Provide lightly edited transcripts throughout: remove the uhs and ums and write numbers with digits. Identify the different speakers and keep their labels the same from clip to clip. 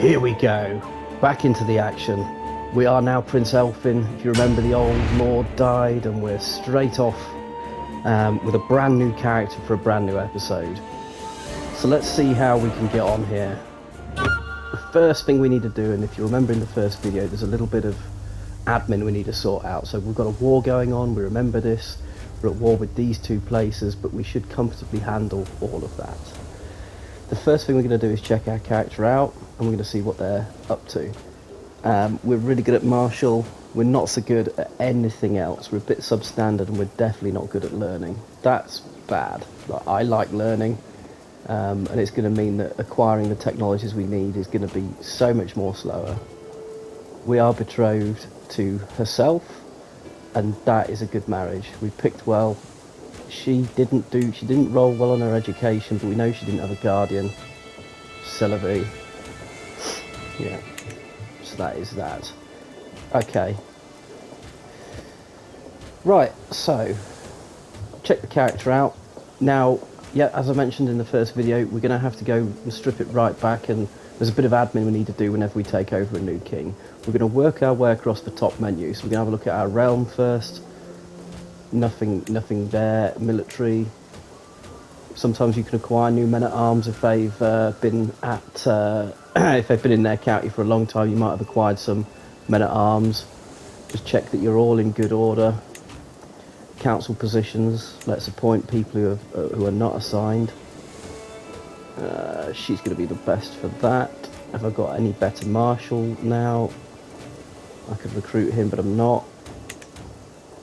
Speaker 1: Here we go, back into the action. We are now Prince Elfin. If you remember, the old lord died and we're straight off with a brand new character for a brand new episode. So let's see how we can get on here. The first thing we need to do, and if you remember in the first video, there's a little bit of admin we need to sort out. So we've got a war going on, we remember this. We're at war with these two places, but we should comfortably handle all of that. The first thing we're going to do is check our character out, and we're going to see what they're up to. We're really good at martial. We're not so good at anything else. We're a bit substandard, and we're definitely not good at learning. That's bad. I like learning, and it's going to mean that acquiring the technologies we need is going to be so much more slower. We are betrothed to herself, and that is a good marriage. We picked well. She didn't roll well on her education, but we know she didn't have a guardian. Celebi. Yeah. So that is that. Okay. Right, so check the character out. Now, yeah, as I mentioned in the first video, we're going to have to go and strip it right back, and there's a bit of admin we need to do whenever we take over a new king. We're going to work our way across the top menu, so we're going to have a look at our realm first. Nothing there. Military. Sometimes you can acquire new men-at-arms if they've been at if they've been in their county for a long time. You might have acquired some men-at-arms. Just check that you're all in good order. Council positions. Let's appoint people who are not assigned. She's going to be the best for that. Have I got any better marshal now? I could recruit him, but I'm not.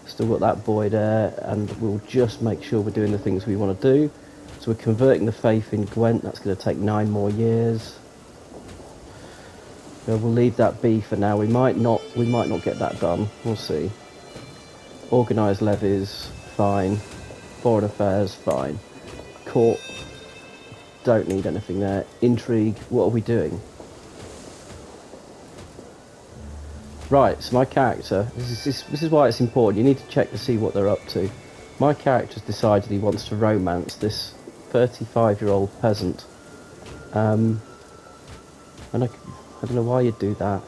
Speaker 1: Still got that boy there, and we'll just make sure we're doing the things we want to do. So we're converting the faith in Gwent. That's going to take 9 more years. So we'll leave that be for now. We might not get that done. We'll see. Organised levies, fine. Foreign affairs, fine. Court, don't need anything there. Intrigue, what are we doing? Right, so my character, this is why it's important. You need to check to see what they're up to. My character's decided he wants to romance this 35-year-old peasant. And I don't know why you'd do that.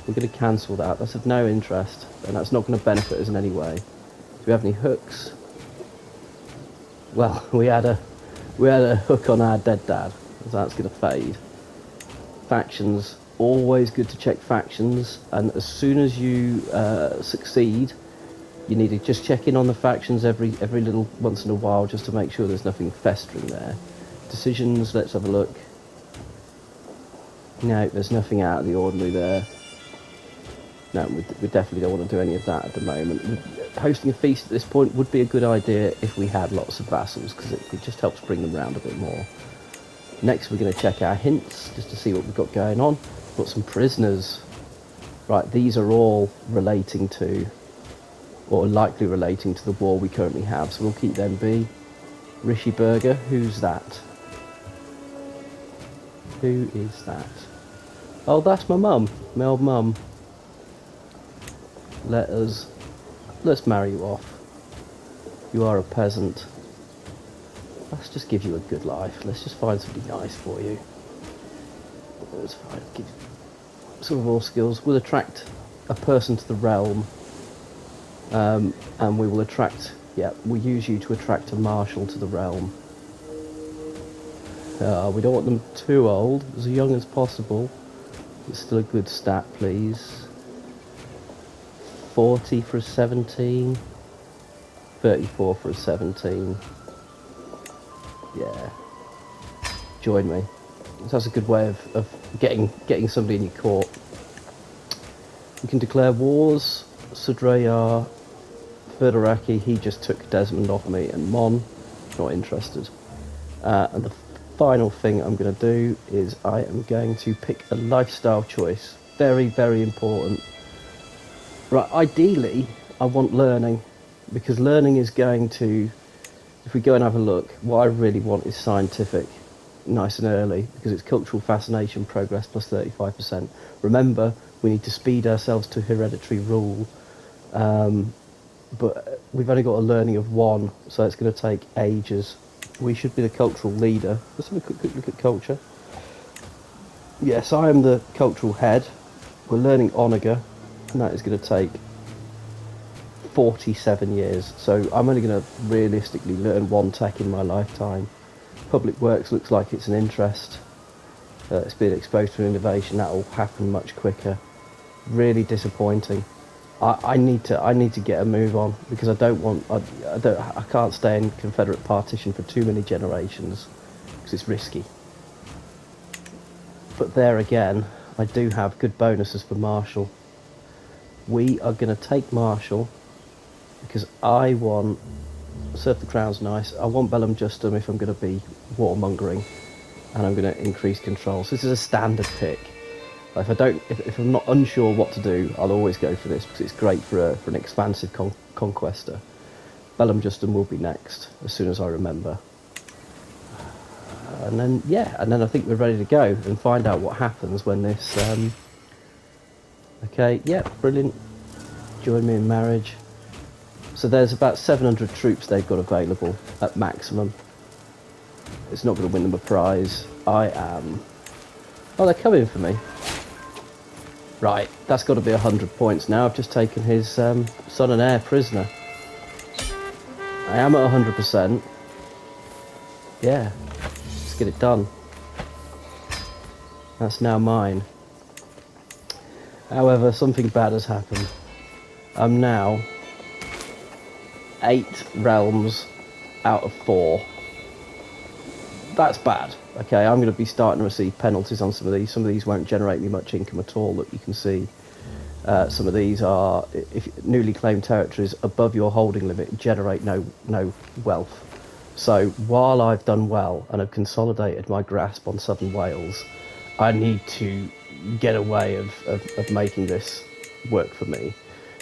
Speaker 1: We're going to cancel that. That's of no interest, and that's not going to benefit us in any way. Do we have any hooks? Well, we had a hook on our dead dad, so that's going to fade. Factions. Always good to check factions, and as soon as you succeed, you need to just check in on the factions every little once in a while, just to make sure there's nothing festering there. Decisions, let's have a look. No, there's nothing out of the ordinary there. No, we definitely don't want to do any of that at the moment. Hosting a feast at this point would be a good idea if we had lots of vassals, because it just helps bring them round a bit more. Next, we're going to check our hints, just to see what we've got going on. Got some prisoners. Right, these are all relating to, or likely relating to, the war we currently have, so we'll keep them be. Rishi Burger, who's that? Who is that? Oh, that's my mum, my old mum. Let's marry you off. You are a peasant. Let's just give you a good life. Let's just find somebody nice for you. That's fine. Give some of all skills. We'll attract a person to the realm, and we will attract. Yeah, we'll use you to attract a marshal to the realm. We don't want them too old, as young as possible. It's still a good stat, please. 40 for a 17. 34 for a 17. Yeah. Join me. So that's a good way of getting somebody in your court. We can declare wars. Sudrayar, Ferdoraki, he just took Desmond off me, and Mon, not interested. And the final thing I'm going to do is I am going to pick a lifestyle choice. Very, very important. Right, ideally, I want learning, because learning is going to, if we go and have a look, what I really want is scientific. Nice and early, because it's cultural fascination progress plus 35%. Remember, we need to speed ourselves to hereditary rule, but we've only got a learning of 1, so it's going to take ages. We should be the cultural leader. Let's have a quick look at culture. Yes, I am the cultural head. We're learning Onager, and that is going to take 47 years. So I'm only going to realistically learn one tech in my lifetime. Public Works looks like it's an interest. It's being exposed to innovation. That will happen much quicker. Really disappointing. I need to get a move on because I don't want I can't stay in Confederate partition for too many generations because it's risky. But there again, I do have good bonuses for Marshall. We are going to take Marshall because I want Serve the Crown's nice. I want Bellum Justum if I'm going to be warmongering, and I'm going to increase control. So this is a standard pick. If if I'm not unsure what to do, I'll always go for this because it's great for an expansive conquester. Bellum Justum will be next as soon as I remember. And then I think we're ready to go and find out what happens when this. Okay, yeah, brilliant. Join me in marriage. So there's about 700 troops they've got available at maximum. It's not going to win them a prize. I am. Oh, they're coming for me. Right, that's got to be 100 points now. I've just taken his son and heir prisoner. I am at 100%. Yeah, let's get it done. That's now mine. However, something bad has happened. I'm now 8 realms out of 4. That's bad. Okay, I'm going to be starting to receive penalties on some of these. Some of these won't generate me much income at all, that you can see. Some of these are, if newly claimed territories above your holding limit generate no wealth. So while I've done well and have consolidated my grasp on southern Wales, I need to get a way of making this work for me.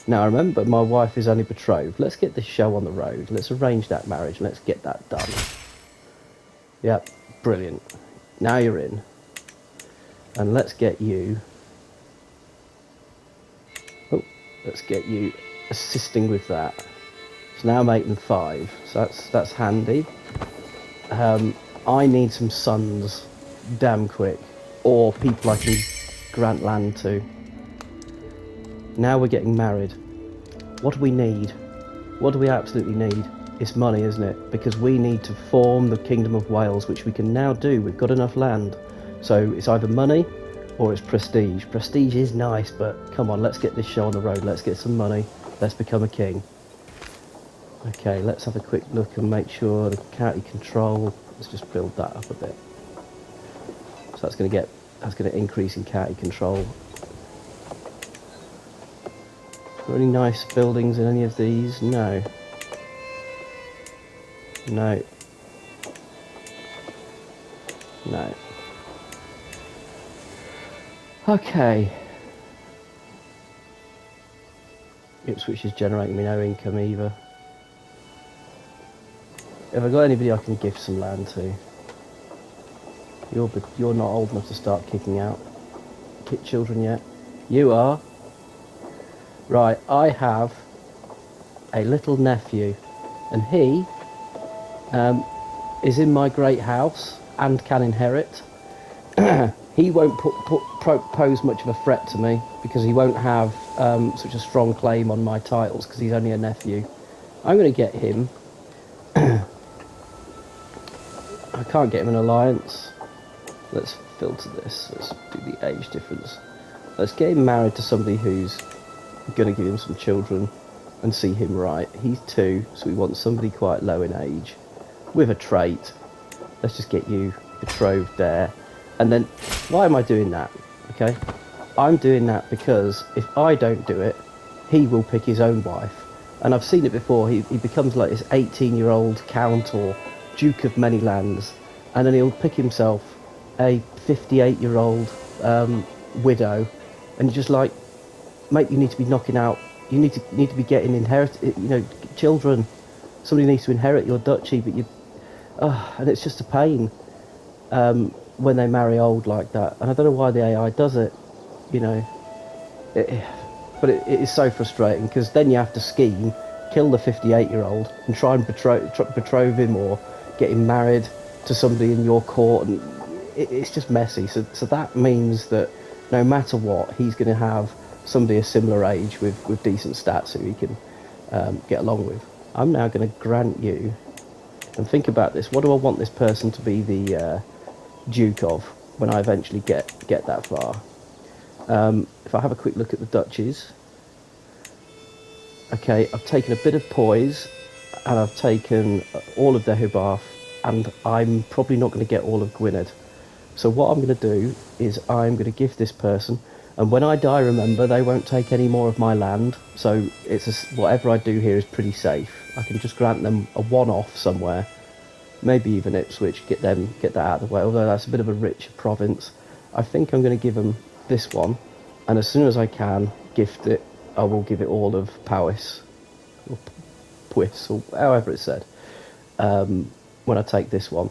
Speaker 1: Now remember, my wife is only betrothed. Let's get this show on the road. Let's arrange that marriage and let's get that done. Yep, brilliant. Now you're in. And let's get you... Oh, let's get you assisting with that. It's now I'm 8 and 5, so that's handy. I need some sons damn quick, or people I can grant land to. Now we're getting married. What do we need? What do we absolutely need? It's money, isn't it? Because we need to form the Kingdom of Wales, which we can now do. We've got enough land. So it's either money or it's prestige. Prestige is nice, but come on, let's get this show on the road. Let's get some money. Let's become a king. Okay, let's have a quick look and make sure the county control. Let's just build that up a bit. So that's going to increase in county control. Got any nice buildings in any of these? No. No. No. Okay. Ipswich is generating me no income either. Have I got anybody I can give some land to? You're not old enough to start kicking out children yet. You are. Right, I have a little nephew, and he is in my great house and can inherit. He won't pose much of a threat to me because he won't have such a strong claim on my titles because he's only a nephew. I'm going to get him. I can't get him an alliance. Let's filter this. Let's do the age difference. Let's get him married to somebody who's going to give him some children and see him right. He's 2, so we want somebody quite low in age with a trait. Let's just get you betrothed there. And then, why am I doing that? Okay, I'm doing that because if I don't do it, he will pick his own wife. And I've seen it before. He becomes like this 18-year-old count or duke of many lands, and then he'll pick himself a 58-year-old widow, and you're just like, mate, you need to be knocking out. You need to be getting children. Somebody needs to inherit your duchy, but and it's just a pain when they marry old like that. And I don't know why the AI does it, but it is so frustrating because then you have to scheme, kill the 58-year-old, and try and betroth him or get him married to somebody in your court, and it's just messy. So that means that no matter what, he's going to have somebody a similar age with decent stats who he can get along with. I'm now going to grant you, and think about this, what do I want this person to be the Duke of when I eventually get that far? If I have a quick look at the duchies, okay, I've taken a bit of poise, and I've taken all of Deheubarth, and I'm probably not going to get all of Gwynedd. So what I'm going to do is I'm going to give this person, and when I die, remember, they won't take any more of my land, so whatever I do here is pretty safe. I can just grant them a one-off somewhere, maybe even Ipswich, get that out of the way, although that's a bit of a rich province. I think I'm going to give them this one, and as soon as I can gift it, I will give it all of Powys, or Puis, or however it's said, when I take this one.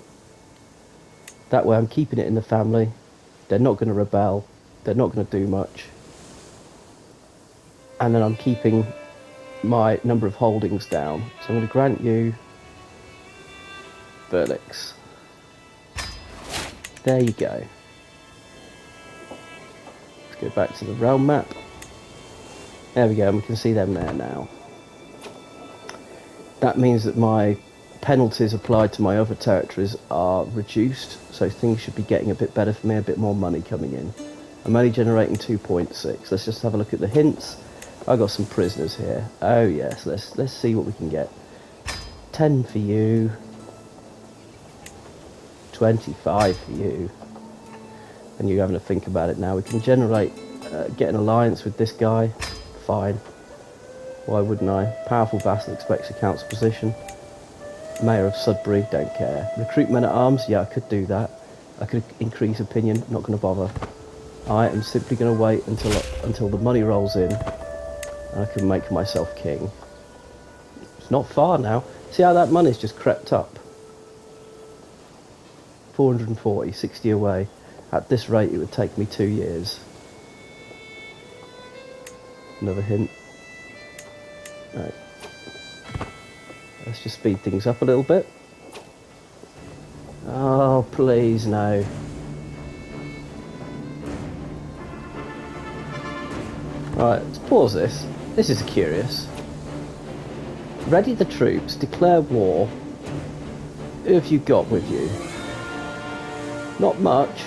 Speaker 1: That way I'm keeping it in the family, they're not going to rebel, they're not going to do much, and then I'm keeping my number of holdings down. So I'm going to grant you Berlix. There you go. Let's go back to the realm map. There we go, and we can see them there now. That means that my penalties applied to my other territories are reduced, so things should be getting a bit better for me, a bit more money coming in. I'm only generating 2.6. Let's just have a look at the hints. I've got some prisoners here. Oh yes, let's see what we can get. 10 for you. 25 for you. And you're having to think about it now. We can generate, get an alliance with this guy. Fine. Why wouldn't I? Powerful vassal expects a council position. Mayor of Sudbury, don't care. Recruit men at arms, yeah, I could do that. I could increase opinion, not going to bother. I am simply going to wait until the money rolls in, and I can make myself king. It's not far now. See how that money's just crept up? 440, 60 away. At this rate, it would take me 2 years. Another hint. Right. Let's just speed things up a little bit. Oh, please, no. Right, let's pause this. This is curious. Ready the troops, declare war. Who have you got with you? Not much.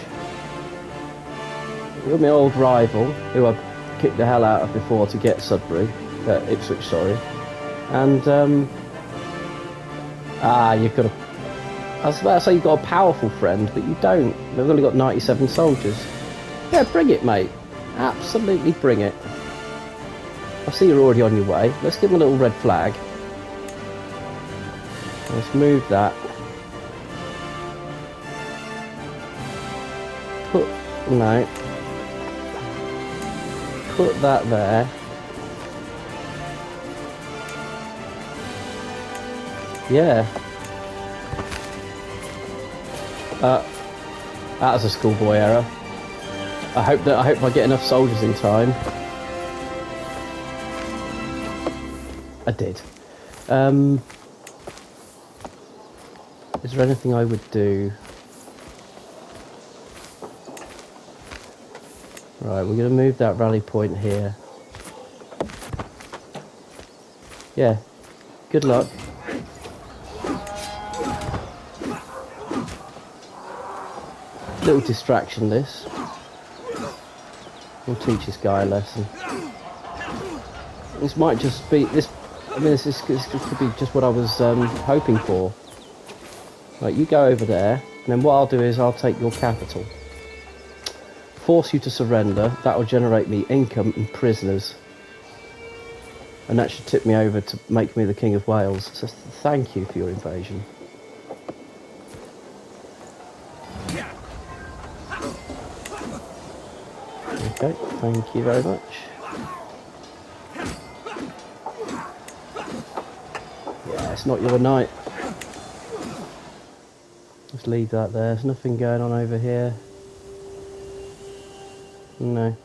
Speaker 1: You're my old rival, who I kicked the hell out of before to get Sudbury. Ipswich, sorry. And, you've got I was about to say you've got a powerful friend, but you don't. They've only got 97 soldiers. Yeah, bring it, mate. Absolutely bring it. I see you're already on your way. Let's give them a little red flag. Let's move that. No. Put that there. Yeah. That was a schoolboy error. I hope I get enough soldiers in time. I did. Is there anything I would do? Right, we're going to move that rally point here. Yeah. Good luck. Little distraction, this. We'll teach this guy a lesson. This might just be this. I mean, this could be just what I was hoping for. Right, you go over there, and then what I'll do is I'll take your capital. Force you to surrender. That will generate me income and prisoners, and that should tip me over to make me the King of Wales. So thank you for your invasion. Okay, thank you very much. Yeah, it's not your night. Just leave that there. There's nothing going on over here. No.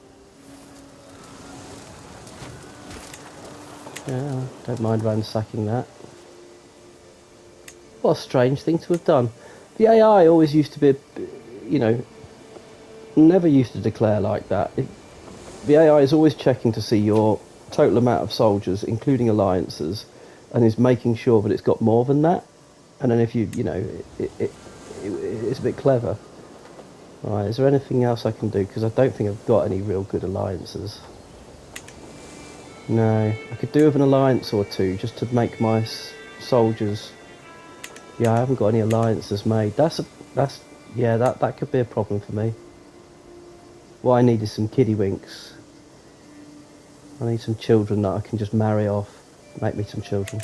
Speaker 1: Yeah, don't mind ransacking that. What a strange thing to have done. The AI always used to be, you know, never used to declare like that. The AI is always checking to see your total amount of soldiers, including alliances, and is making sure that it's got more than that. And then if you know, it's a bit clever. Right, is there anything else I can do? Because I don't think I've got any real good alliances. No, I could do with an alliance or two just to make my soldiers. Yeah, I haven't got any alliances made. Yeah, that could be a problem for me. What I need is some kiddywinks. I need some children that I can just marry off. Make me some children.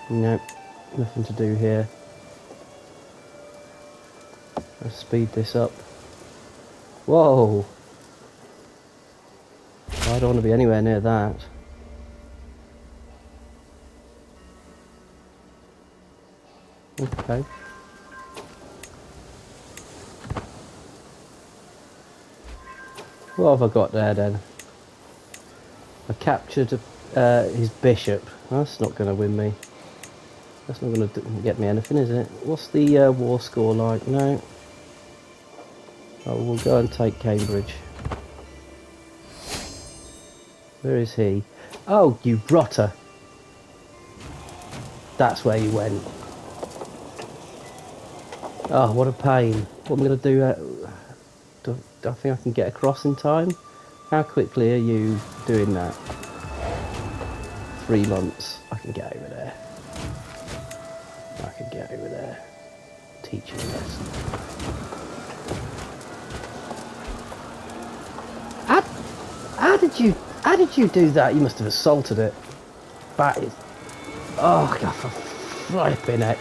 Speaker 1: Nope, nothing to do here. Let's speed this up. Whoa! I don't want to be anywhere near that. Okay. What have I got there then? I captured his bishop. That's not going to win me. That's not going to get me anything, is it? What's the war score like? No. Oh, we'll go and take Cambridge. Where is he? Oh, you rotter. That's where you went. Oh, what a pain. What am I going to do? Do I think I can get across in time? How quickly are you doing that? 3 months. I can get over there. I can get over there. Teach you a lesson. How did you do that? You must have assaulted it. That is... Oh, God, for flipping it.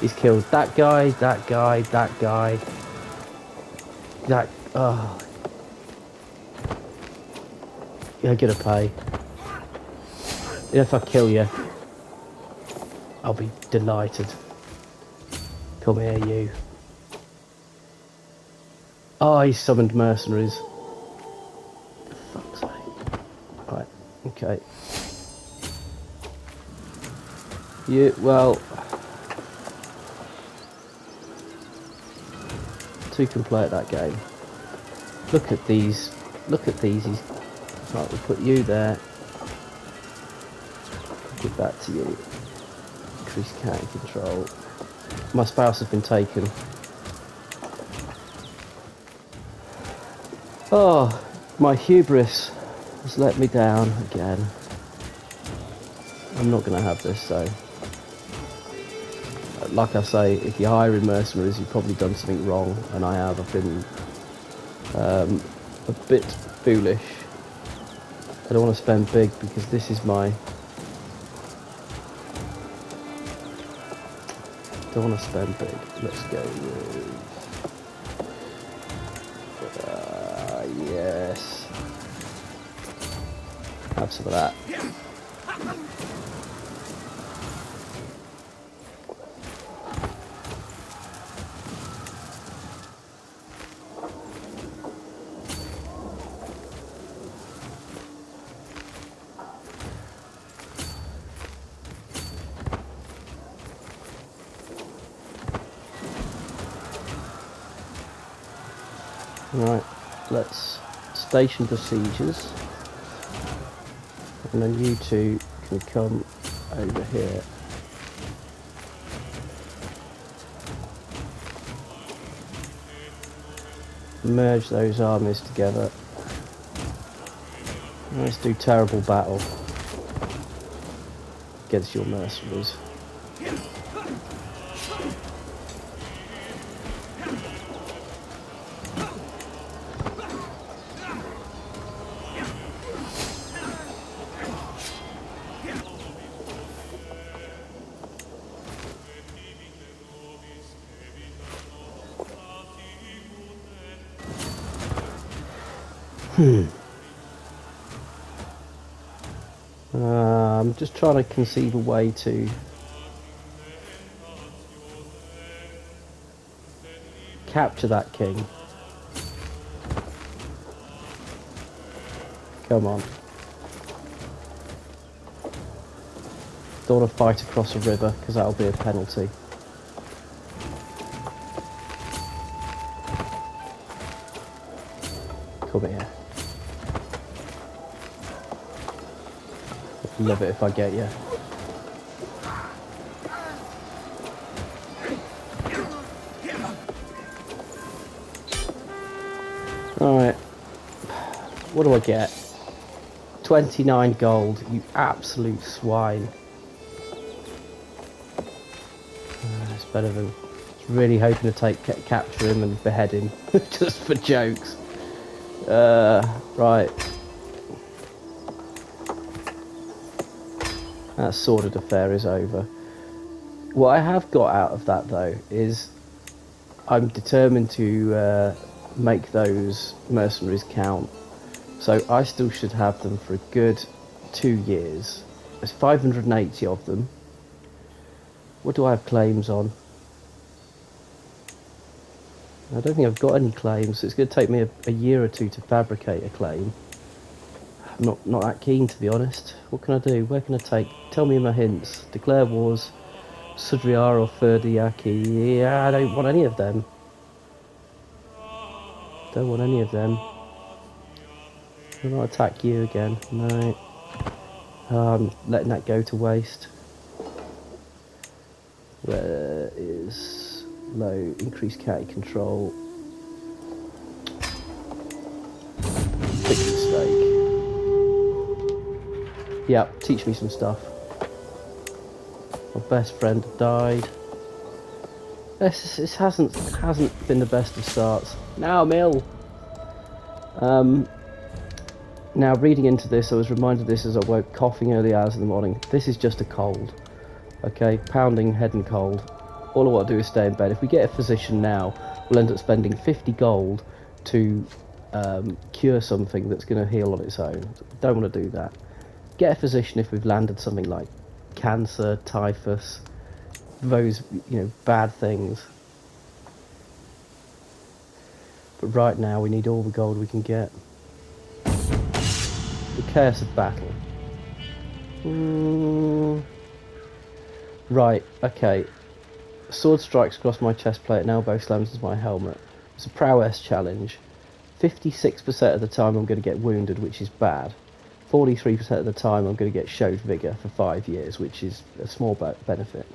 Speaker 1: He's killed that guy, that guy, that guy. That... Oh. You're gonna pay. If I kill you, I'll be delighted. Come here, you. Oh, he summoned mercenaries. For fuck's sake. Right, okay. Well... Two can play at that game. Look at these. Look at these. Right, we'll put you there. Give that to you. Increase county control. My spouse has been taken. Oh, my hubris has let me down again. I'm not going to have this though. Like I say, if you're hiring mercenaries, you've probably done something wrong, and I have. I've been a bit foolish. I don't want to spend big because this is my... Don't want to spend big. Let's go with... yes. Have some of that. Right, let's station besiegers, and then you two can come over here. Merge those armies together. Let's do terrible battle against your mercenaries. I'm just trying to conceive a way to capture that king. Come on. Don't want to fight across a river because that'll be a penalty. Come here. I'd love it if I get you. Alright. What do I get? 29 gold, you absolute swine. It's better than... Really hoping to capture him and behead him, just for jokes. Right. That sordid affair is over. What I have got out of that, though, is I'm determined to make those mercenaries count. So I still should have them for a good 2 years. There's 580 of them. What do I have claims on? I don't think I've got any claims. It's going to take me a year or two to fabricate a claim. I'm not that keen, to be honest. What can I do? Where can I take? Tell me my hints. Declare wars. Sudriar or Ferdiaki. Yeah, I don't want any of them. Don't want any of them. I'll not attack you again. No. I'm letting that go to waste. Where is low? Increase county control. Big mistake. Yep, teach me some stuff. My best friend died. This hasn't been the best of starts. Now I'm ill. Now reading into this, I was reminded of this as I woke, coughing early hours in the morning. This is just a cold. Okay, pounding head and cold. All I want to do is stay in bed. If we get a physician now, we'll end up spending 50 gold to cure something that's going to heal on its own. Don't want to do that. Get a physician if we've landed something like cancer, typhus, those, bad things. But right now we need all the gold we can get. The curse of battle. Right, okay. Sword strikes across my chest plate and elbow slams into my helmet. It's a prowess challenge. 56% of the time I'm going to get wounded, which is bad. 43% of the time I'm going to get showed vigour for 5 years, which is a small benefit.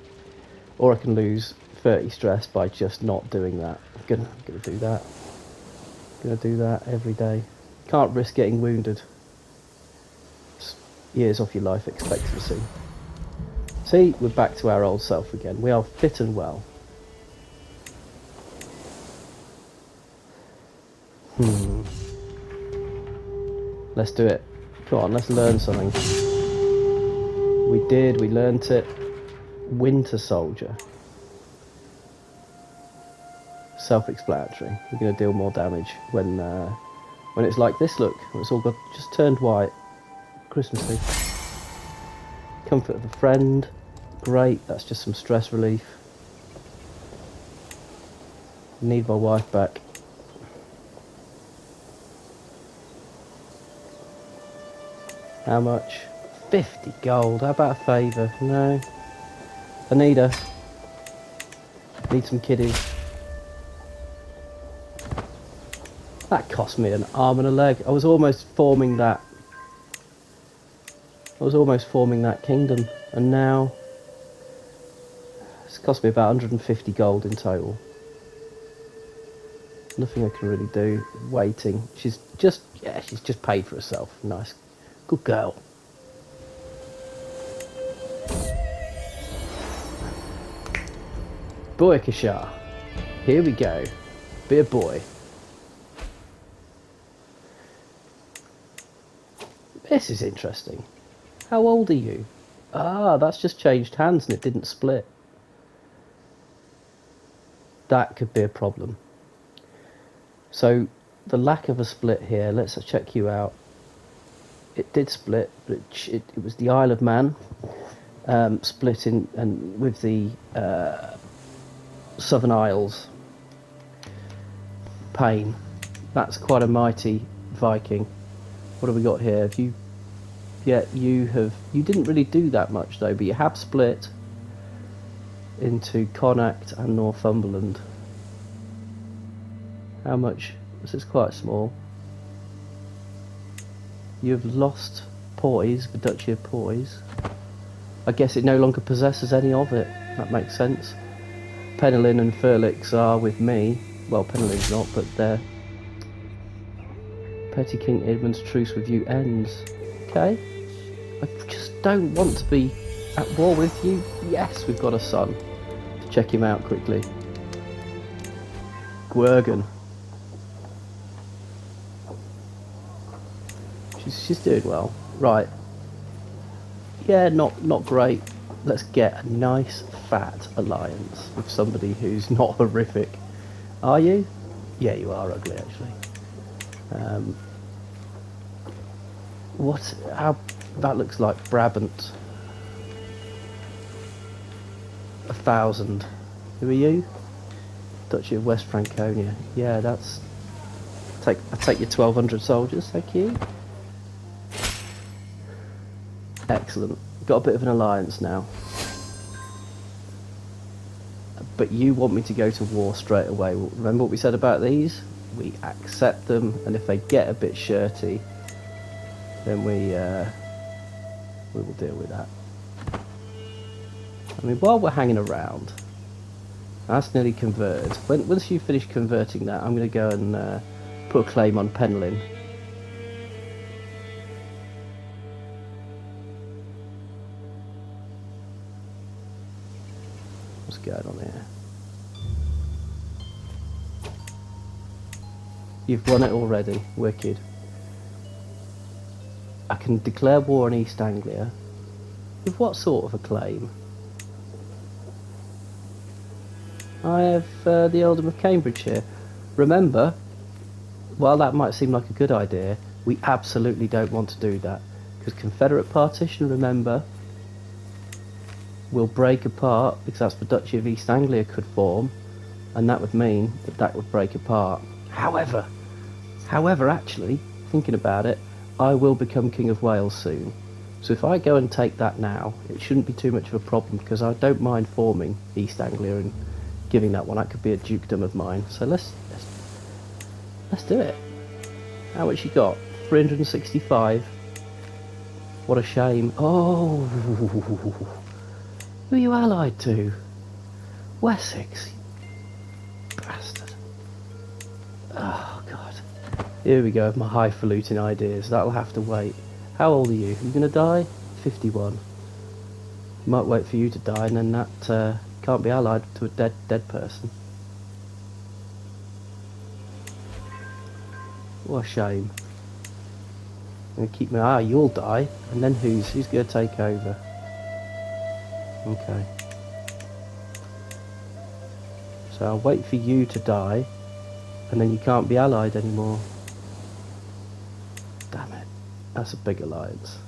Speaker 1: Or I can lose 30 stress by just not doing that. I'm gonna do that. Gonna do that every day. Can't risk getting wounded. It's years off your life expectancy. See, we're back to our old self again. We are fit and well. Let's do it. Come on, let's learn something. We learnt it. Winter Soldier. Self-explanatory. We're going to deal more damage when it's like this. Look, it's all got just turned white. Christmassy. Comfort of a friend. Great. That's just some stress relief. Need my wife back. How much? 50 gold. How about a favour? No. I need her. Need some kiddies. That cost me an arm and a leg. I was almost forming that kingdom, and now it's cost me about 150 gold in total. Nothing I can really do. Waiting. She's just paid for herself. Nice. Good girl. Boykashar. Here we go. Be a boy. This is interesting. How old are you? Ah, that's just changed hands and it didn't split. That could be a problem. So, the lack of a split here, let's check you out. It did split, but it was the Isle of Man, split in and with the Southern Isles. Pain. That's quite a mighty Viking. What have we got here? Yet you didn't really do that much though, but you have split into Connacht and Northumberland. How much? This is quite small. You've lost Poise, the Duchy of Poise. I guess it no longer possesses any of it. That makes sense. Penelyn and Furlix are with me. Well, Penelyn's not, but they're... Petty King Edmund's truce with you ends. Okay. I just don't want to be at war with you. Yes, we've got a son. Check him out quickly. Gwergen. She's doing well. Right. Yeah, not great. Let's get a nice fat alliance with somebody who's not horrific. Are you? Yeah, you are ugly actually. How that looks like Brabant. 1,000. Who are you? Duchy of West Franconia. Yeah, that's... I'll take your 1,200 soldiers, thank you. Excellent. Got a bit of an alliance now. But you want me to go to war straight away. Remember what we said about these? We accept them, and if they get a bit shirty, then we will deal with that. I mean, while we're hanging around, that's nearly converted. Once you finish converting that, I'm going to go and put a claim on Penelyn. What's going on here? You've won it already. Wicked. I can declare war on East Anglia. With what sort of a claim? I have the Earldom of Cambridgeshire. Remember, while that might seem like a good idea, we absolutely don't want to do that. Because Confederate partition, remember, will break apart, because that's the Duchy of East Anglia could form, and that would mean that would break apart. However, actually, thinking about it, I will become King of Wales soon. So if I go and take that now, it shouldn't be too much of a problem, because I don't mind forming East Anglia and giving that one. That could be a dukedom of mine. So let's do it. How much you got? 365. What a shame. Oh, who are you allied to? Wessex. Bastard. Oh god. Here we go with my highfalutin ideas. That'll have to wait. How old are you? Are you gonna die? 51. Might wait for you to die, and then that can't be allied to a dead person. What a shame. I'm gonna keep my eye. You'll die, and then who's gonna take over? Okay. So I'll wait for you to die, and then you can't be allied anymore. Damn it. That's a big alliance.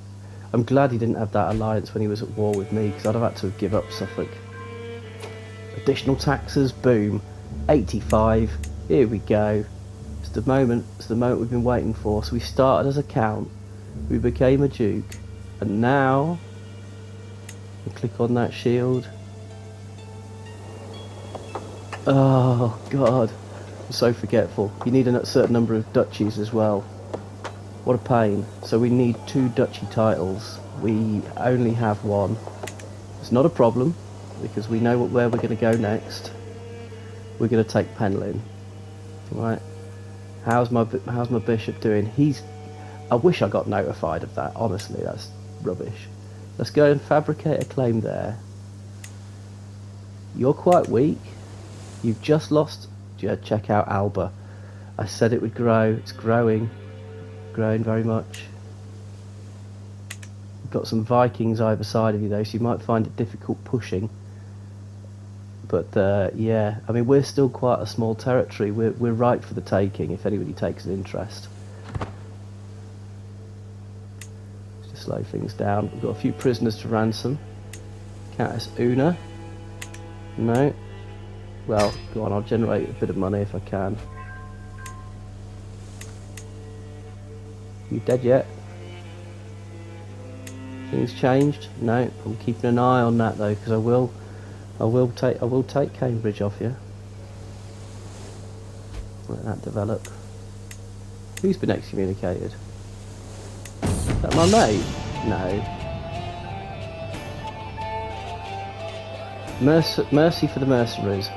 Speaker 1: I'm glad he didn't have that alliance when he was at war with me, because I'd have had to give up Suffolk. Additional taxes, boom. 85. Here we go. It's the moment we've been waiting for. So we started as a count, we became a duke, and now we click on that shield. Oh god, I'm so forgetful. You need a certain number of duchies as well. What a pain. So we need 2 duchy titles. We only have 1. It's not a problem, because we know where we're going to go next. We're going to take Penelyn. Right. How's my bishop doing? I wish I got notified of that, honestly. That's rubbish. Let's go and fabricate a claim there. You're quite weak. You've just lost... Check out Alba. I said it would grow. It's growing. Growing very much. You've got some Vikings either side of you though, so you might find it difficult pushing. But yeah, I mean, we're still quite a small territory. We're right for the taking if anybody takes an interest. Just to slow things down. We've got a few prisoners to ransom. Countess Una. No. Well, go on, I'll generate a bit of money if I can. You dead yet? Things changed? No, I'm keeping an eye on that though, because I will take Cambridge off you. Let that develop. Who's been excommunicated? Is that my mate? No. Mercy for the mercenaries.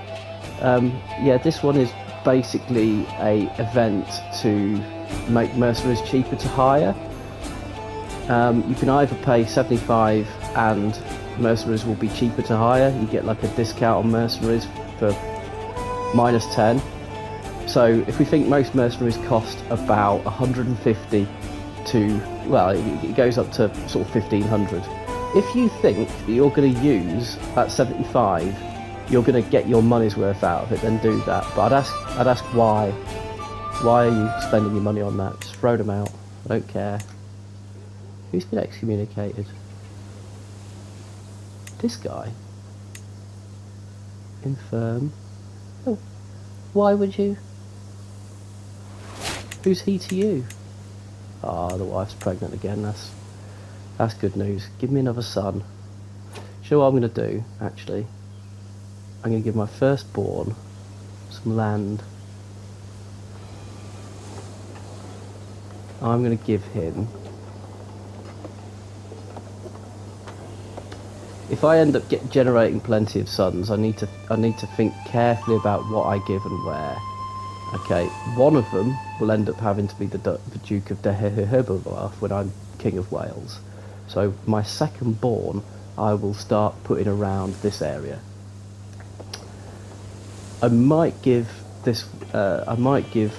Speaker 1: Yeah, this one is basically a event to make mercenaries cheaper to hire. You can either pay 75 and mercenaries will be cheaper to hire. You get like a discount on mercenaries for -10. So if we think most mercenaries cost about 150 to, well, it goes up to sort of 1500. If you think that you're going to use that 75, you're going to get your money's worth out of it, then do that. But I'd ask why. Why are you spending your money on that? Just throw them out. I don't care. Who's been excommunicated? This guy. Infirm. Oh, why would you? Who's he to you? Ah, the wife's pregnant again. That's good news. Give me another son. Do you know what I'm going to do, actually? I'm going to give my firstborn some land. I'm going to give him... If I end up generating plenty of sons, I need to think carefully about what I give and where. Okay, one of them will end up having to be the Duke of Deheubarth when I'm King of Wales. So my second born, I will start putting around this area. I might give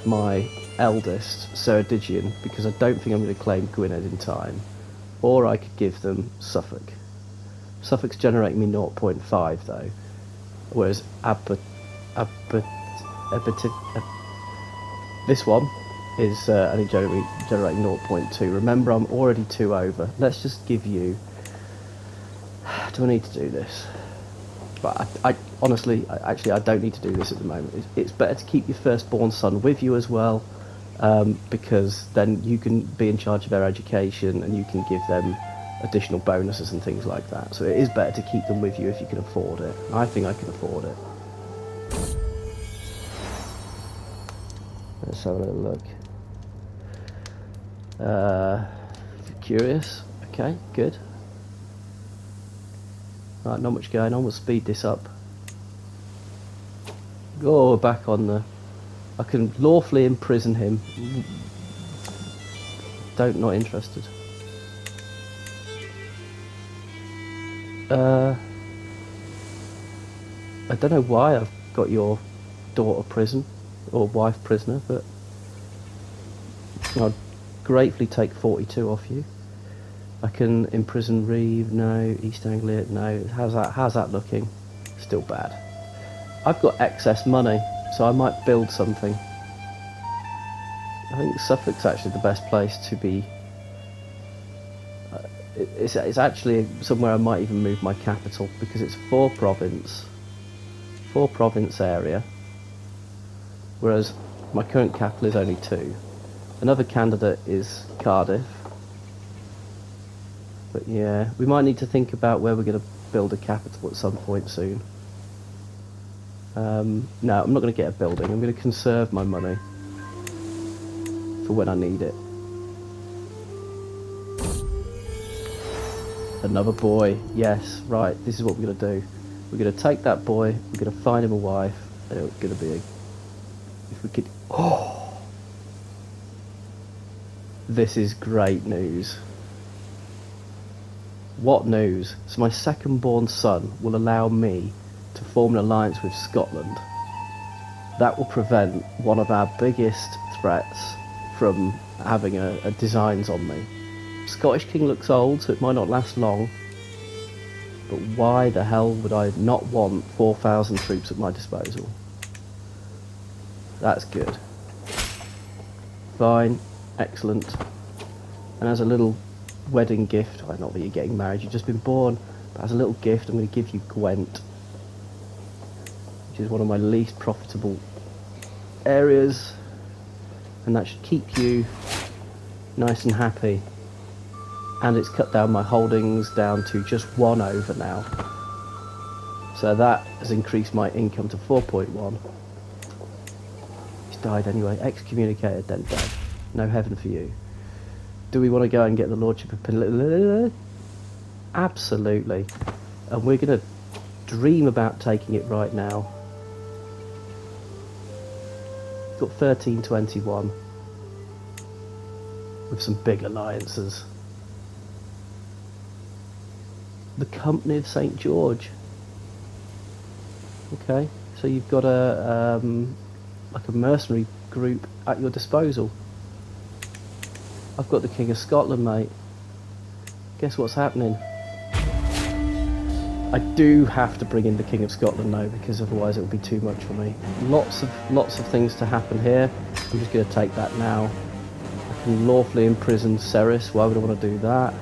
Speaker 1: my eldest Ceredigion, because I don't think I'm going to claim Gwynedd in time, or I could give them Suffolk. Suffolk's generating me 0.5 though, whereas this one is only generating 0.2. Remember, I'm already 2 over. Let's just give you... Do I need to do this? But I honestly, I don't need to do this at the moment. It's better to keep your firstborn son with you as well, because then you can be in charge of their education and you can give them additional bonuses and things like that. So it is better to keep them with you if you can afford it. I think I can afford it. Let's have a little look. Curious. Okay, good. Right, not much going on. We'll speed this up. Oh, we're back on the... I can lawfully imprison him. Not interested. I don't know why I've got your daughter prison, or wife prisoner, but I'd gratefully take 42 off you. I can imprison Reeve, no. East Anglia, no. How's that looking? Still bad. I've got excess money, so I might build something. I think Suffolk's actually the best place to be. It's actually somewhere I might even move my capital, because it's a four province area, whereas my current capital is only 2. Another candidate is Cardiff. But yeah, we might need to think about where we're going to build a capital at some point soon. No, I'm not going to get a building. I'm going to conserve my money for when I need it. Another boy. Yes, right. This is what we're going to do. We're going to take that boy. We're going to find him a wife. And it's going to be if we could... Oh! This is great news. What news? So my second-born son will allow me to form an alliance with Scotland. That will prevent one of our biggest threats from having a designs on me. Scottish king looks old, so it might not last long. But why the hell would I not want 4,000 troops at my disposal? That's good. Fine. Excellent. And as a little wedding gift, well, not that you're getting married, you've just been born, but as a little gift I'm going to give you Gwent, which is one of my least profitable areas, and that should keep you nice and happy. and it's cut down my holdings down to just 1 over now. So that has increased my income to 4.1. He's died anyway. Excommunicated, then dead. No heaven for you. Do we want to go and get the Lordship of Absolutely. And we're going to dream about taking it right now. Got 1321 with some big alliances. The Company of St. George. Okay, so you've got a like a mercenary group at your disposal. I've got the King of Scotland, mate. Guess what's happening? I do have to bring in the King of Scotland now, because otherwise it would be too much for me. Lots of things to happen here. I'm just going to take that now. I can lawfully imprison Ceres. Why would I want to do that?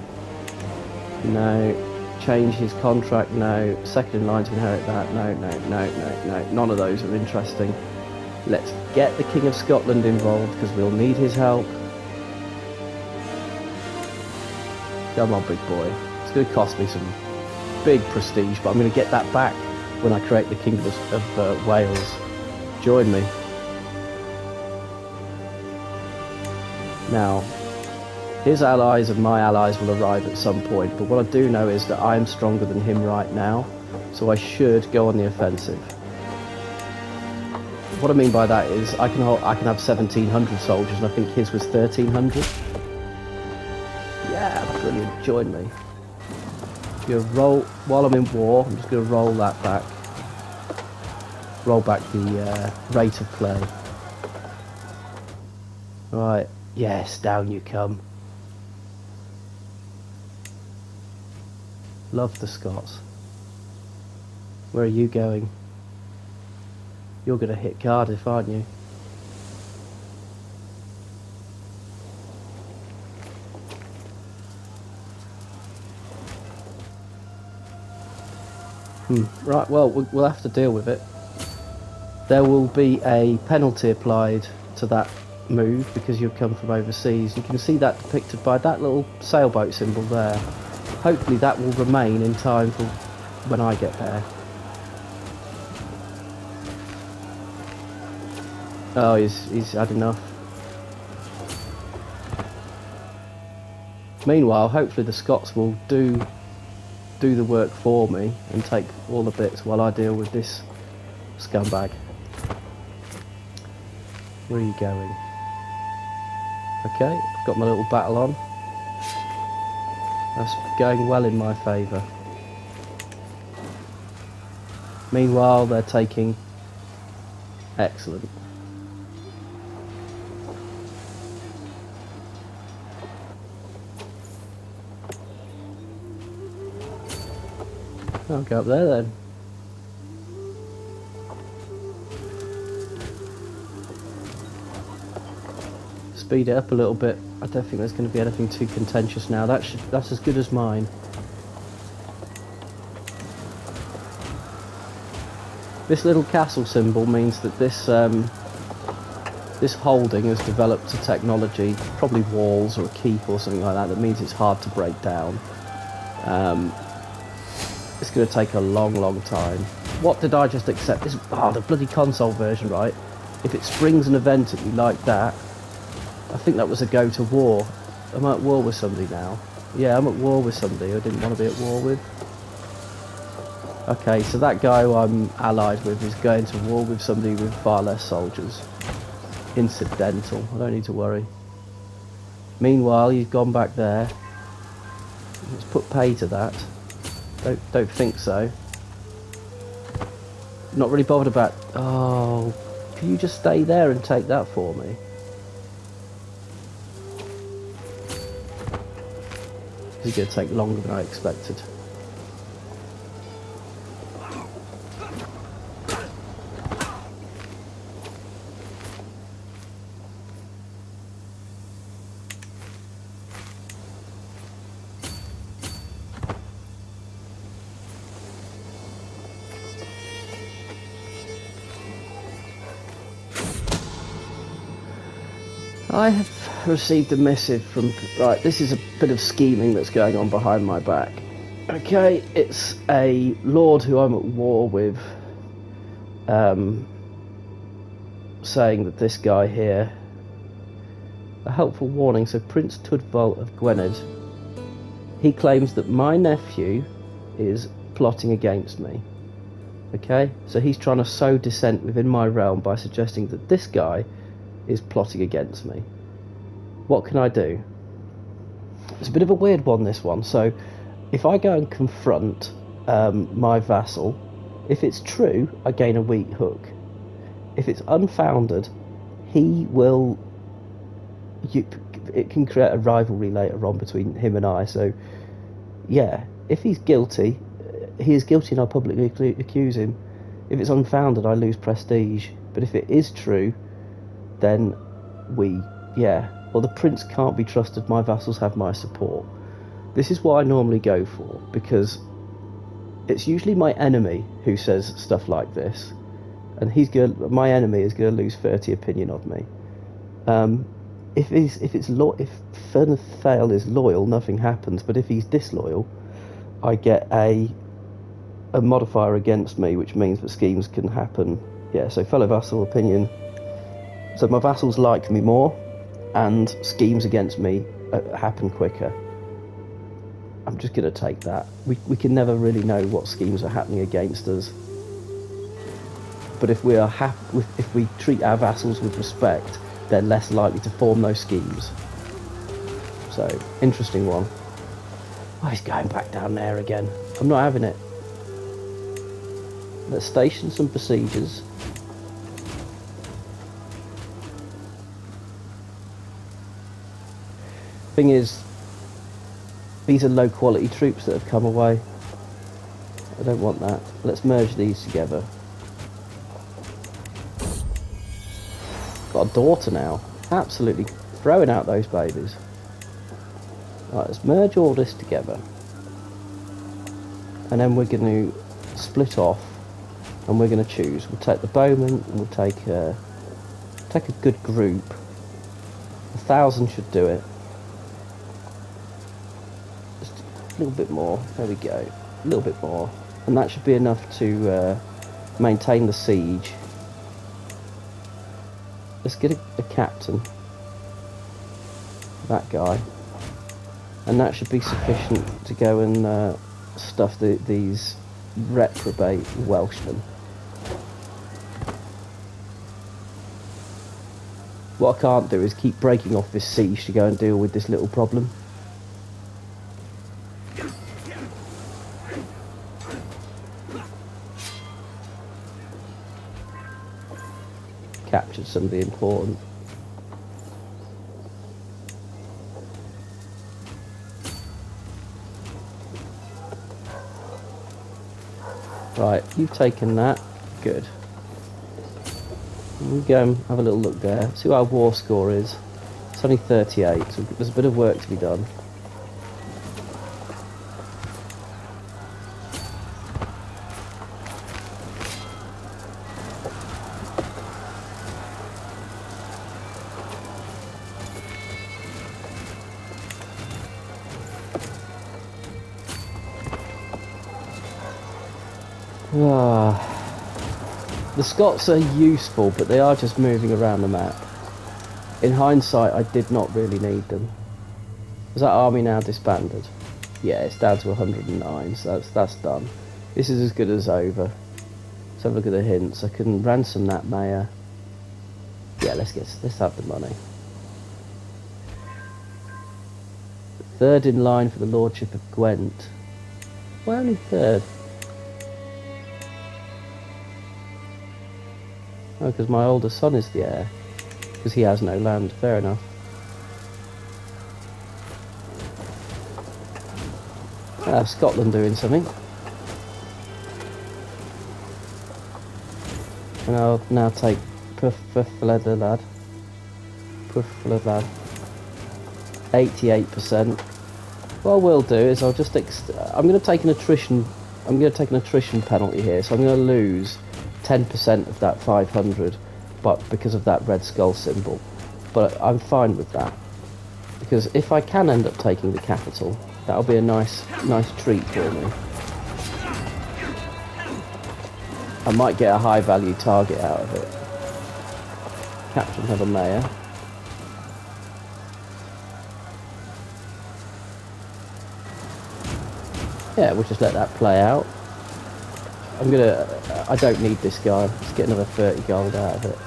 Speaker 1: No. Change his contract? No. Second in line to inherit that? No. None of those are interesting. Let's get the King of Scotland involved, because we'll need his help. Come on, big boy. It's going to cost me some big prestige, but I'm going to get that back when I create the Kingdom of Wales. Join me. Now, his allies and my allies will arrive at some point, but what I do know is that I am stronger than him right now, so I should go on the offensive. What I mean by that is I can have 1,700 soldiers, and I think his was 1,300. Yeah, brilliant. Join me. Gonna roll while I'm in war. I'm just going to roll that back. Roll back the rate of play. Right. Yes, down you come. Love the Scots. Where are you going? You're going to hit Cardiff, aren't you? Right, well, we'll have to deal with it. There will be a penalty applied to that move because you've come from overseas. You can see that depicted by that little sailboat symbol there. Hopefully that will remain in time for when I get there. Oh, he's had enough. Meanwhile, hopefully the Scots will do the work for me and take all the bits while I deal with this scumbag. Where are you going? Okay, I've got my little battle on. That's going well in my favour. Meanwhile, they're taking... Excellent. I'll go up there then. Speed it up a little bit. I don't think there's going to be anything too contentious now. That's as good as mine. This little castle symbol means that this this holding has developed a technology, probably walls or a keep or something like that. That means it's hard to break down. It's going to take a long time. What did I just accept? This, the bloody console version, right? If it springs an event at you like that, I think that was a go to war. I'm at war with somebody now. Yeah, I'm at war with somebody I didn't want to be at war with. Okay, so that guy who I'm allied with is going to war with somebody with far less soldiers. Incidental, I don't need to worry. Meanwhile, you've gone back there. Let's put pay to that. Don't think so. Not really bothered about... Oh, can you just stay there and take that for me? This is going to take longer than I expected. I have received a missive from... Right, this is a bit of scheming that's going on behind my back. Okay, it's a lord who I'm at war with, saying that this guy here... A helpful warning, so Prince Tudval of Gwynedd. He claims that my nephew is plotting against me. Okay, so he's trying to sow dissent within my realm by suggesting that this guy is plotting against me. What can I do? It's a bit of a weird one, this one. So if I go and confront my vassal, if it's true, I gain a weak hook. If it's unfounded, he will... it can create a rivalry later on between him and I. So yeah, if he's guilty, he is guilty and I publicly accuse him. If it's unfounded, I lose prestige. But if it is true, then well, the prince can't be trusted. My vassals have my support. This is what I normally go for, because it's usually my enemy who says stuff like this, and my enemy is going to lose 30 opinion of me. If Fernathael is loyal, nothing happens. But if he's disloyal, I get a modifier against me, which means that schemes can happen. Yeah, so fellow vassal opinion. So my vassals like me more, and schemes against me happen quicker. I'm just going to take that. We can never really know what schemes are happening against us. But if if we treat our vassals with respect, they're less likely to form those schemes. So, interesting one. Oh, he's going back down there again. I'm not having it. Let's station some besiegers. Thing is, these are low quality troops that have come away. I don't want that. Let's merge these together. Got a daughter now. Absolutely throwing out those babies. Right, let's merge all this together. And then we're going to split off, and we're going to choose. We'll take the bowmen, and we'll take a good group. 1,000 should do it. Just a little bit more. There we go. A little bit more. And that should be enough to maintain the siege. Let's get a captain. That guy. And that should be sufficient to go and stuff these reprobate Welshmen. What I can't do is keep breaking off this siege to go and deal with this little problem. Captured some of the important. Right, you've taken that. Good. We go and have a little look there. See what our war score is. It's only 38, so there's a bit of work to be done. The Scots are useful, but they are just moving around the map. In hindsight, I did not really need them. Is that army now disbanded? Yeah, it's down to 109, so that's done. This is as good as over. Let's have a look at the hints. I can ransom that mayor. Yeah, let's have the money. Third in line for the lordship of Gwent. Why only third? Oh, because my older son is the heir. Because he has no land. Fair enough. Scotland doing something. And I'll now take Puffleather lad. 88%. What I will do is I'll just I'm going to take an attrition. I'm going to take an attrition penalty here, so I'm going to lose 10% of that 500, but because of that red skull symbol. but I'm fine with that. Because if I can end up taking the capital, that'll be a nice treat for me. I might get a high value target out of it. Capture another mayor. Yeah, we'll just let that play out. I don't need this guy. Let's get another 30 gold out of it.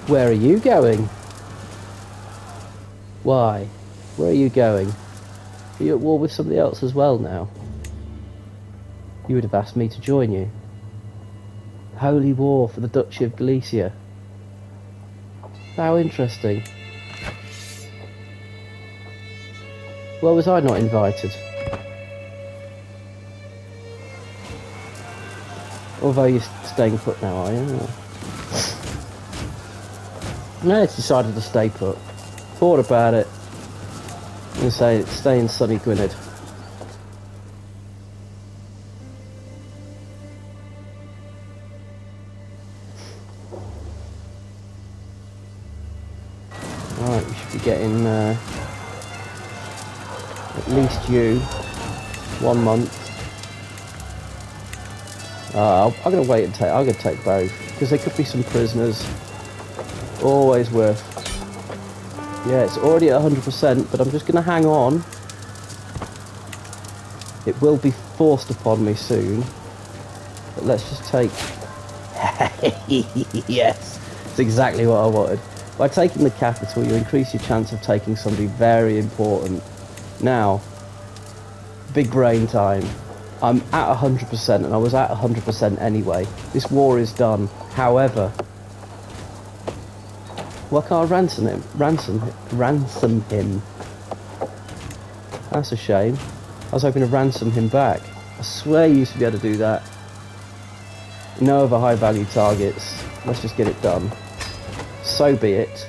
Speaker 1: Where are you going? Why? Where are you going? Are you at war with somebody else as well now? You would have asked me to join you. Holy war for the Duchy of Galicia. How interesting. Well, was I not invited? Although you're staying put now, are you? No, it's decided to stay put. Thought about it. I'm going to say stay in sunny Gwynedd. Alright, we should be getting at least you 1 month. I'm going to wait and take. I'm going to take both because there could be some prisoners. Always worth. Yeah, it's already at 100%, but I'm just going to hang on. It will be forced upon me soon. But let's just take. Yes, it's exactly what I wanted. By taking the capital, you increase your chance of taking somebody very important. Now, big brain time. I'm at 100% and I was at 100% anyway. This war is done. However, why can't I ransom him? Ransom him. That's a shame. I was hoping to ransom him back. I swear you used to be able to do that. No other high value targets. Let's just get it done. So be it.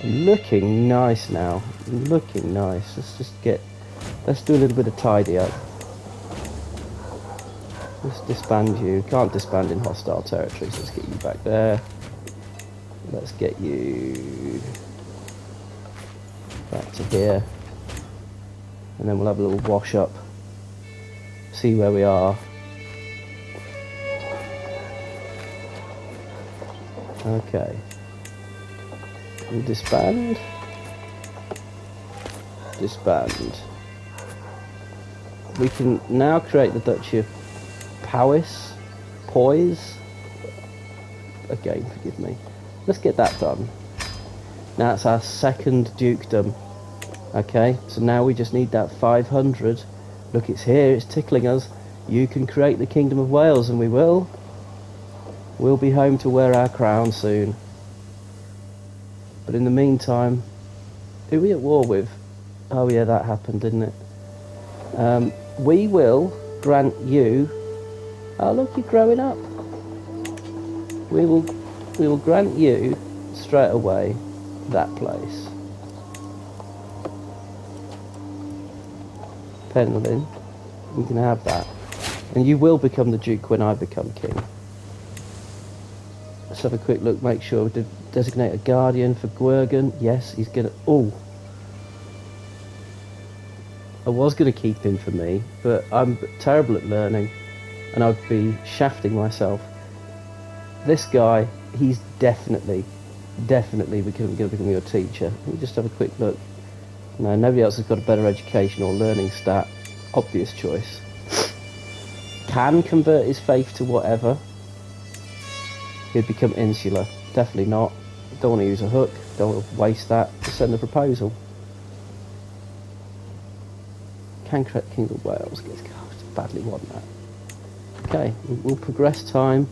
Speaker 1: I'm looking nice now. I'm looking nice. Let's do a little bit of tidy up. Let's disband you. Can't disband in hostile territories. Let's get you back there. Let's get you back to here. And then we'll have a little wash up. See where we are. Okay. We'll disband. Disband. We can now create the Duchy of Poise. Again, forgive me. Let's get that done. Now it's our second dukedom. Okay, so now we just need that 500. Look, it's here, it's tickling us. You can create the Kingdom of Wales, and we will. We'll be home to wear our crown soon. But in the meantime, who are we at war with? Oh yeah, that happened, didn't it? We will grant you. Oh look, you're growing up. We will grant you straight away that place. Penlyn, you can have that, and you will become the Duke when I become king. Let's have a quick look. Make sure we designate a guardian for Gwergen. Yes, he's gonna. Oh. I was going to keep him for me, but I'm terrible at learning, and I'd be shafting myself. This guy, he's definitely going to become your teacher. Let me just have a quick look. No, nobody else has got a better education or learning stat. Obvious choice. Can convert his faith to whatever. He'd become insular. Definitely not. Don't want to use a hook. Don't want to waste that. Just send a proposal. Can create King of Wales. Badly want that. Okay, we'll progress time.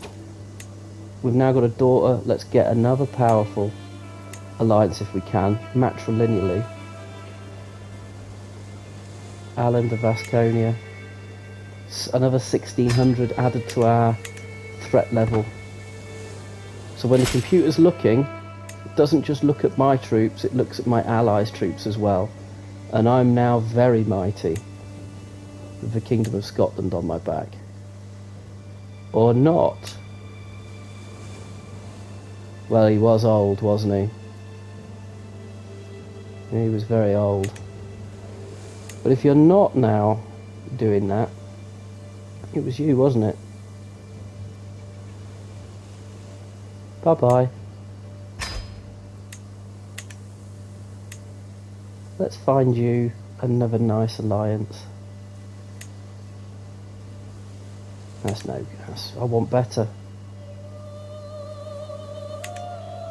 Speaker 1: We've now got a daughter. Let's get another powerful alliance if we can, matrilineally. Alan de Vasconia. Another 1600 added to our threat level. So when the computer's looking, it doesn't just look at my troops, it looks at my allies' troops as well. And I'm now very mighty, with the Kingdom of Scotland on my back. Or not. Well, he was old, wasn't he? He was very old. But if you're not now doing that, it was you, wasn't it? Bye-bye. Let's find you another nice alliance. That's no gas. I want better.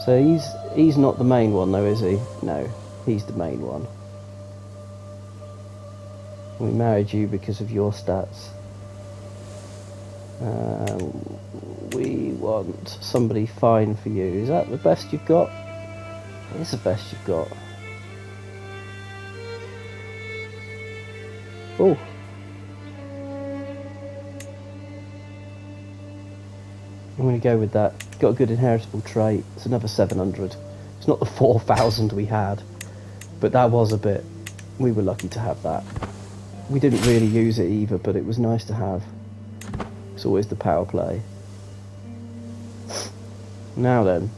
Speaker 1: So he's not the main one though, is he? No, he's the main one. We married you because of your stats. We want somebody fine for you. Is that the best you've got? It is the best you've got. Oh. I'm going to go with that. Got a good inheritable trait. It's another 700. It's not the 4,000 we had, but that was a bit. We were lucky to have that. We didn't really use it either, but it was nice to have. It's always the power play. Now then,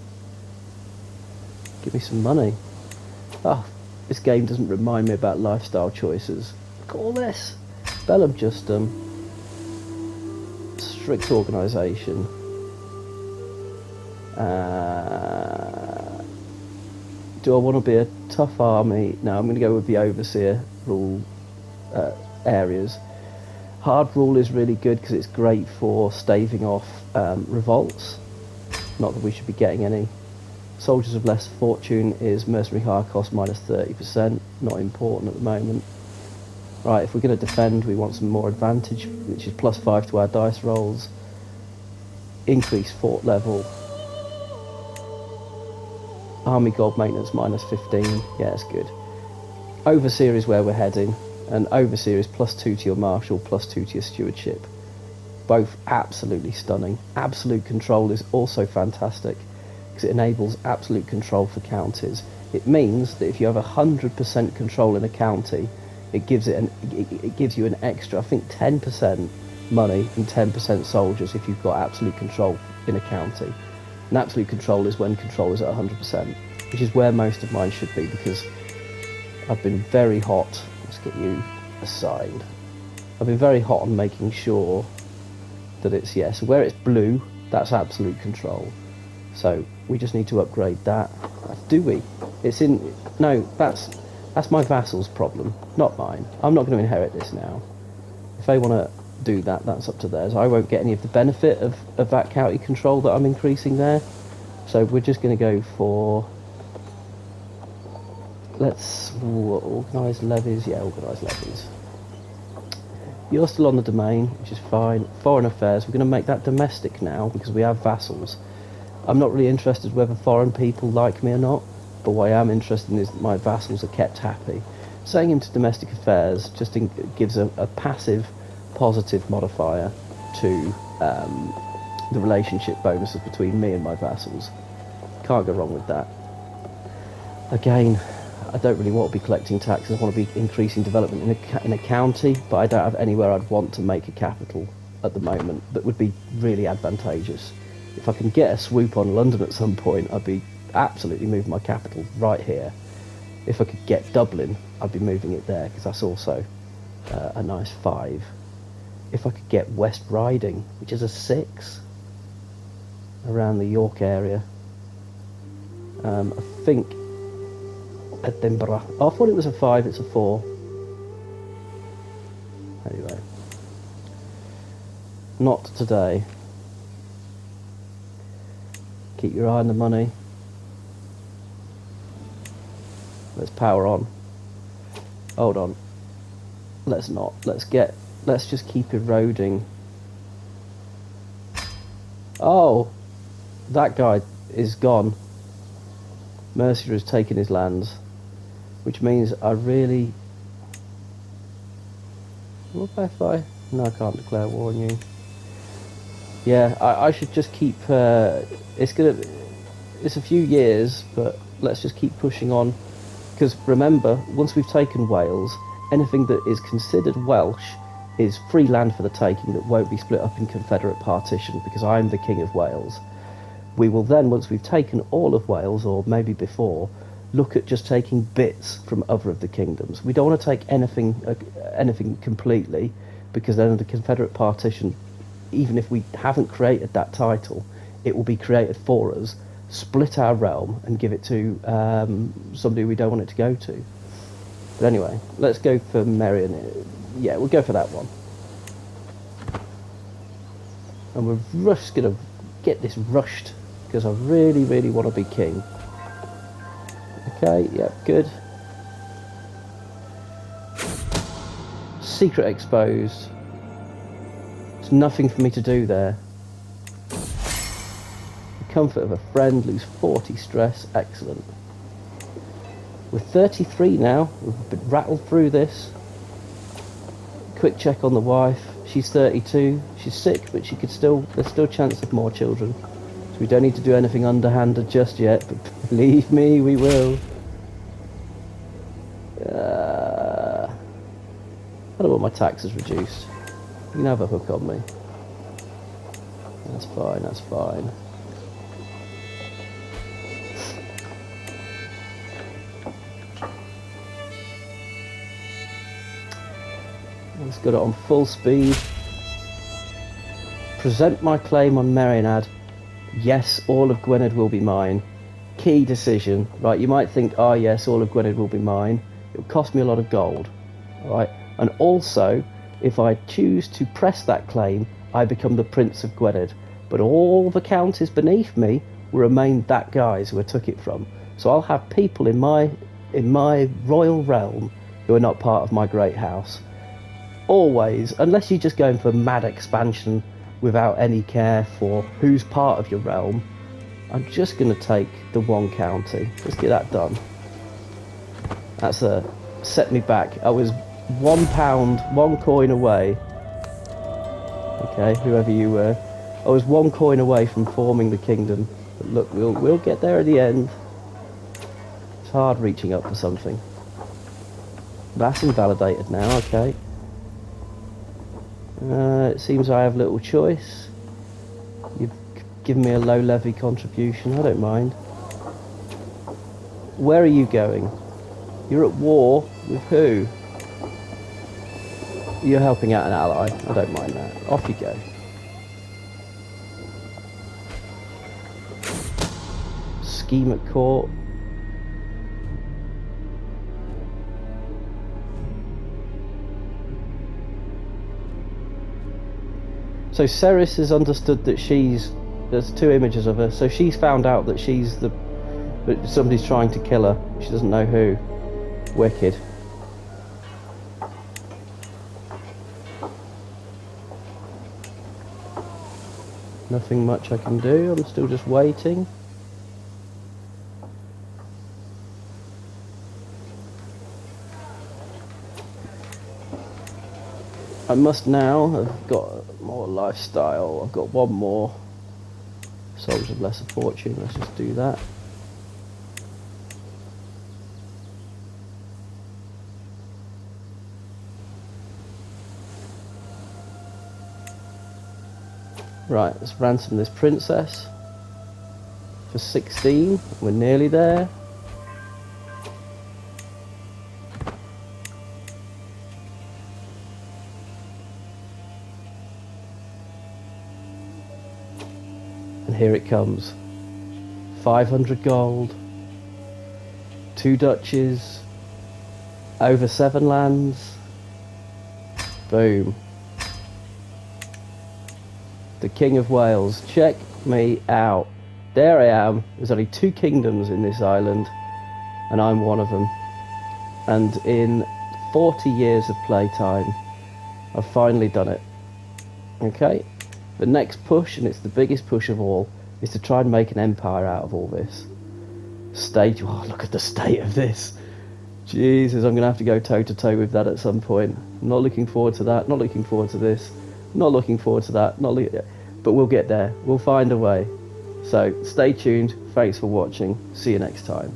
Speaker 1: give me some money. Oh, this game doesn't remind me about lifestyle choices. Look at all this. Bellum Justum. Strict organisation. Do I want to be a tough army? No, I'm going to go with the overseer rule areas. Hard rule is really good because it's great for staving off revolts. Not that we should be getting any. Soldiers of less fortune is mercenary higher cost minus 30%. Not important at the moment. Right, if we're going to defend, we want some more advantage, which is +5 to our dice rolls. Increase fort level. Army gold maintenance -15. Yeah, it's good. Overseer is where we're heading. And Overseer is +2 to your marshal, +2 to your stewardship. Both absolutely stunning. Absolute control is also fantastic because it enables absolute control for counties. It means that if you have 100% control in a county, it gives you an extra, I think 10% money and 10% soldiers if you've got absolute control in a county. And absolute control is when control is at 100%, which is where most of mine should be because I've been very hot. Let's get you assigned. I've been very hot on making sure that it's, yes, where it's blue, that's absolute control. So we just need to upgrade that. Do we? It's in, no, that's my vassal's problem, not mine. I'm not going to inherit this now. If they want to do that, that's up to theirs. I won't get any of the benefit of that county control that I'm increasing there. So we're just going to go for, let's organise levies. Yeah, organise levies. You're still on the domain, which is fine. Foreign affairs, we're going to make that domestic now because we have vassals. I'm not really interested whether foreign people like me or not, but what I am interested in is that my vassals are kept happy. Saying into domestic affairs just gives a passive positive modifier to the relationship bonuses between me and my vassals. Can't go wrong with that. Again, I don't really want to be collecting taxes. I want to be increasing development in a county, but I don't have anywhere I'd want to make a capital at the moment that would be really advantageous. If I can get a swoop on London at some point, I'd be absolutely moving my capital right here. If I could get Dublin, I'd be moving it there because that's also a nice 5. If I could get West Riding, which is a 6, around the York area. I think Edinburgh. Oh, I thought it was a 5, it's a 4. Anyway. Not today. Keep your eye on the money. Let's power on. Hold on. Let's not. Let's just keep eroding. Oh! That guy is gone. Mercia has taken his lands. Which means I really... What if I... No, I can't declare war on you. Yeah, I should just keep... It's a few years, but let's just keep pushing on. Because remember, once we've taken Wales, anything that is considered Welsh is free land for the taking that won't be split up in Confederate partition, because I'm the King of Wales. We will then, once we've taken all of Wales, or maybe before, look at just taking bits from other of the kingdoms. We don't want to take anything completely, because then the Confederate partition, even if we haven't created that title, it will be created for us, split our realm and give it to somebody we don't want it to go to. But anyway, let's go for Merrion. Yeah, we'll go for that one. And we're just going to get this rushed, because I really, really want to be king. Okay, yep, good. Secret exposed. There's nothing for me to do there. The comfort of a friend, lose 40 stress, excellent. We're 33 now, we've been rattled through this. Quick check on the wife, she's 32, she's sick, but there's still a chance of more children. So we don't need to do anything underhanded just yet, but believe me, we will. I don't want my taxes reduced. You can have a hook on me. That's fine, that's fine. Let's get it on full speed. Present my claim on Merionad. Yes, all of Gwynedd will be mine. Key decision. Right, you might think, oh yes, all of Gwynedd will be mine. It will cost me a lot of gold. Right, and also, if I choose to press that claim, I become the Prince of Gwynedd. But all the counties beneath me will remain that guys who I took it from. So I'll have people in my royal realm who are not part of my great house. Always, unless you're just going for mad expansion without any care for who's part of your realm, I'm just going to take the one county. Let's get that done. That's set me back. I was £1, 1 coin away. Okay, whoever you were. I was 1 coin away from forming the kingdom. But look, we'll get there at the end. It's hard reaching up for something. That's invalidated now, okay. It seems I have little choice. You've given me a low levy contribution, I don't mind. Where are you going? You're at war with who? You're helping out an ally, I don't mind that. Off you go. Scheme at court. So Ceres has understood that there's 2 images of her, so she's found out that that somebody's trying to kill her. She doesn't know who. Wicked. Nothing much I can do, I'm still just waiting. I must now have got more lifestyle. I've got 1 more. Souls of Lesser Fortune, let's just do that. Right, let's ransom this princess for 16. We're nearly there. And here it comes. 500 gold, 2 duchies, over 7 lands. Boom. The King of Wales. Check me out. There I am. There's only 2 kingdoms in this island, and I'm one of them. And in 40 years of playtime, I've finally done it. Okay? The next push, and it's the biggest push of all, is to try and make an empire out of all this. Oh, look at the state of this. Jesus, I'm going to have to go toe-to-toe with that at some point. I'm not looking forward to that, not looking forward to this, not looking forward to that, but we'll get there. We'll find a way. So, stay tuned. Thanks for watching. See you next time.